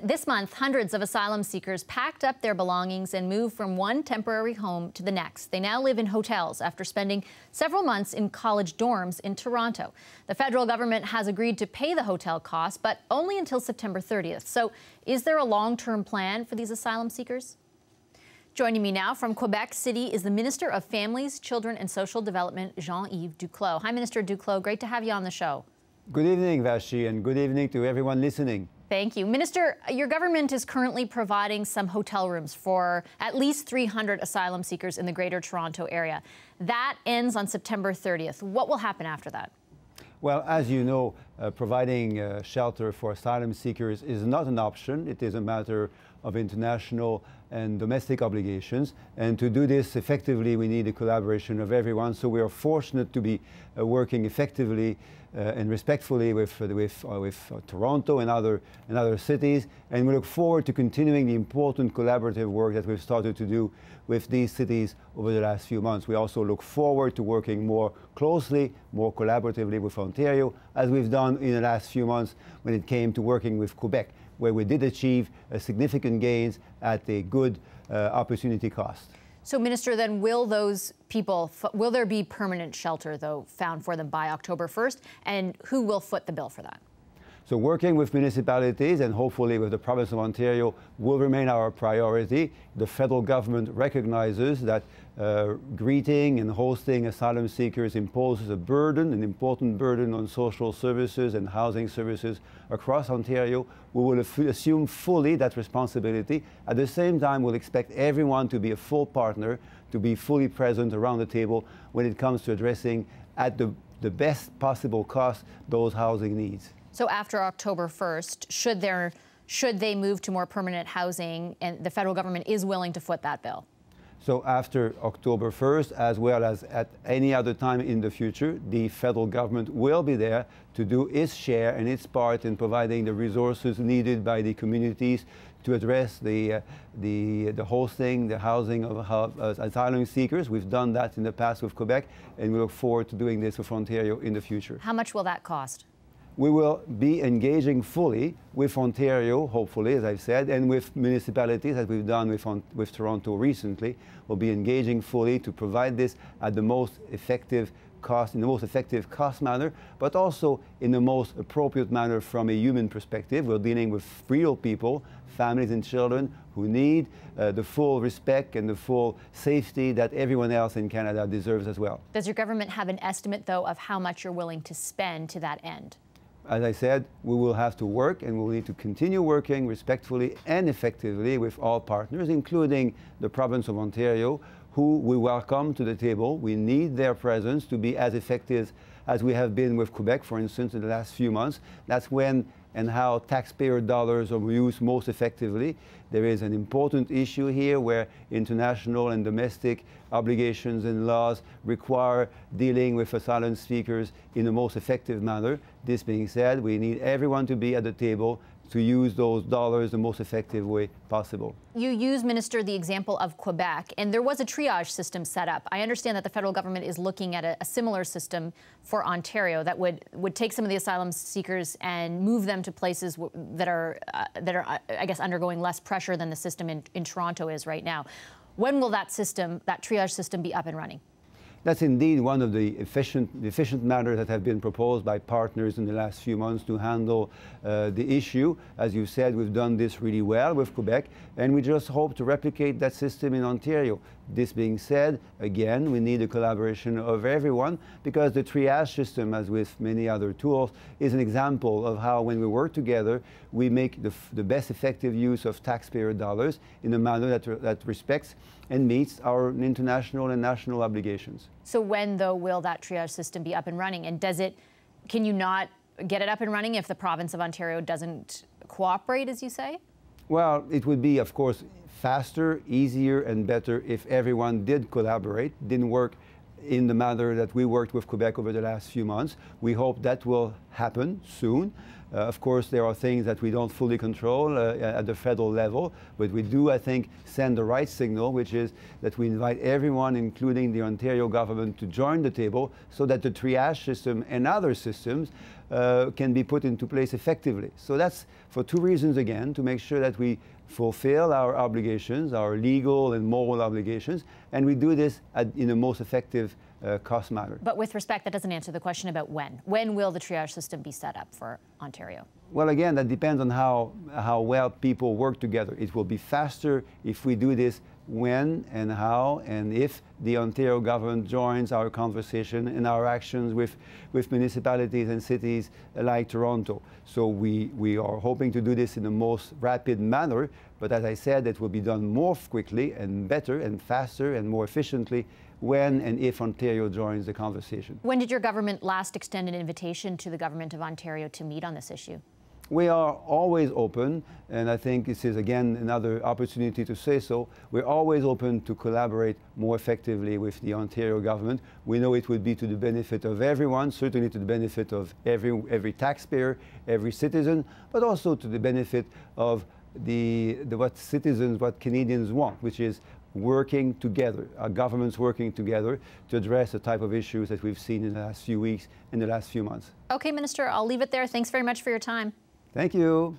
This month, hundreds of asylum seekers packed up their belongings and moved from one temporary home to the next. They now live in hotels after spending several months in college dorms in Toronto. The federal government has agreed to pay the hotel costs, but only until September 30th. So is there a long-term plan for these asylum seekers? Joining me now from Quebec City is the Minister of Families, Children and Social Development, Jean-Yves Duclos. Hi, Minister Duclos. Great to have you on the show. Good evening, Vashi, and good evening to everyone listening. Thank you. Minister, your government is currently providing some hotel rooms for at least 300 asylum seekers in the Greater Toronto area. That ends on September 30th. What will happen after that? Well, as you know, providing shelter for asylum seekers is not an option. It is a matter of international and domestic obligations. And to do this effectively, we need the collaboration of everyone. So we are fortunate to be working effectively and respectfully with Toronto and other cities. And we look forward to continuing the important collaborative work that we've started to do with these cities over the last few months. We also look forward to working more closely, more collaboratively with Ontario, as we've done in the last few months when it came to working with Quebec, where we did achieve significant gains at a good opportunity cost. So, Minister, then will those people, will there be permanent shelter, though, found for them by October 1st? And who will foot the bill for that? So working with municipalities and hopefully with the province of Ontario will remain our priority. The federal government recognizes that greeting and hosting asylum seekers imposes a burden, an important burden on social services and housing services across Ontario. We will assume fully that responsibility. At the same time, we'll expect everyone to be a full partner, to be fully present around the table when it comes to addressing at the best possible cost those housing needs. So after October 1st, should they move to more permanent housing, and the federal government is willing to foot that bill? So after October 1st, as well as at any other time in the future, the federal government will be there to do its share and its part in providing the resources needed by the communities to address the hosting, the housing of asylum seekers. We've done that in the past with Quebec, and we look forward to doing this with Ontario in the future. How much will that cost? We will be engaging fully with Ontario, hopefully, as I've said, and with municipalities, as we've done with Toronto recently. We'll be engaging fully to provide this at the most effective cost, in the most effective cost manner, but also in the most appropriate manner from a human perspective. We're dealing with real people, families and children who need the full respect and the full safety that everyone else in Canada deserves as well. Does your government have an estimate, though, of how much you're willing to spend to that end? As I said, we will have to work, and we'll need to continue working respectfully and effectively with all partners, including the province of Ontario, who we welcome to the table. We need their presence to be as effective as we have been with Quebec, for instance, in the last few months. That's when and how taxpayer dollars are used most effectively. There is an important issue here where international and domestic obligations and laws require dealing with asylum seekers in the most effective manner. This being said, we need everyone to be at the table to use those dollars the most effective way possible. You use, Minister, the example of Quebec, and there was a triage system set up. I understand that the federal government is looking at a similar system for Ontario that would take some of the asylum seekers and move them to places that are, I guess, undergoing less pressure than the system in Toronto is right now. When will that system, that triage system, be up and running? That's indeed one of the efficient matters that have been proposed by partners in the last few months to handle the issue. As you said, we've done this really well with Quebec, and we just hope to replicate that system in Ontario. This being said, again, we need the collaboration of everyone, because the triage system, as with many other tools, is an example of how, when we work together, we make the best effective use of taxpayer dollars in a manner that respects and meets our international and national obligations. So when, though, will that triage system be up and running? And can you not get it up and running if the province of Ontario doesn't cooperate, as you say? Well, it would be, of course, faster, easier, and better if everyone did collaborate, didn't work in the manner that we worked with Quebec over the last few months. We hope that will happen soon. Of course, there are things that we don't fully control at the federal level, but we do, I think, send the right signal, which is that we invite everyone, including the Ontario government, to join the table so that the triage system and other systems can be put into place effectively. So that's for two reasons, again, to make sure that we fulfill our obligations, our legal and moral obligations, and we do this in the most effective cost manner. But with respect, that doesn't answer the question about when. When will the triage system be set up for Ontario? Well, again, that depends on how well people work together. It will be faster if we do this when and how and if the Ontario government joins our conversation and our actions with municipalities and cities like Toronto. So we are hoping to do this in the most rapid manner, but as I said, it will be done more quickly and better and faster and more efficiently when and if Ontario joins the conversation. When did your government last extend an invitation to the Government of Ontario to meet on this issue? We are always open, and I think this is again another opportunity to say so. We're always open to collaborate more effectively with the Ontario government. We know it would be to the benefit of everyone, certainly to the benefit of every taxpayer, every citizen, but also to the benefit of what Canadians want, which is working together, our governments working together to address the type of issues that we've seen in the last few weeks, in the last few months. Okay, Minister, I'll leave it there. Thanks very much for your time. Thank you.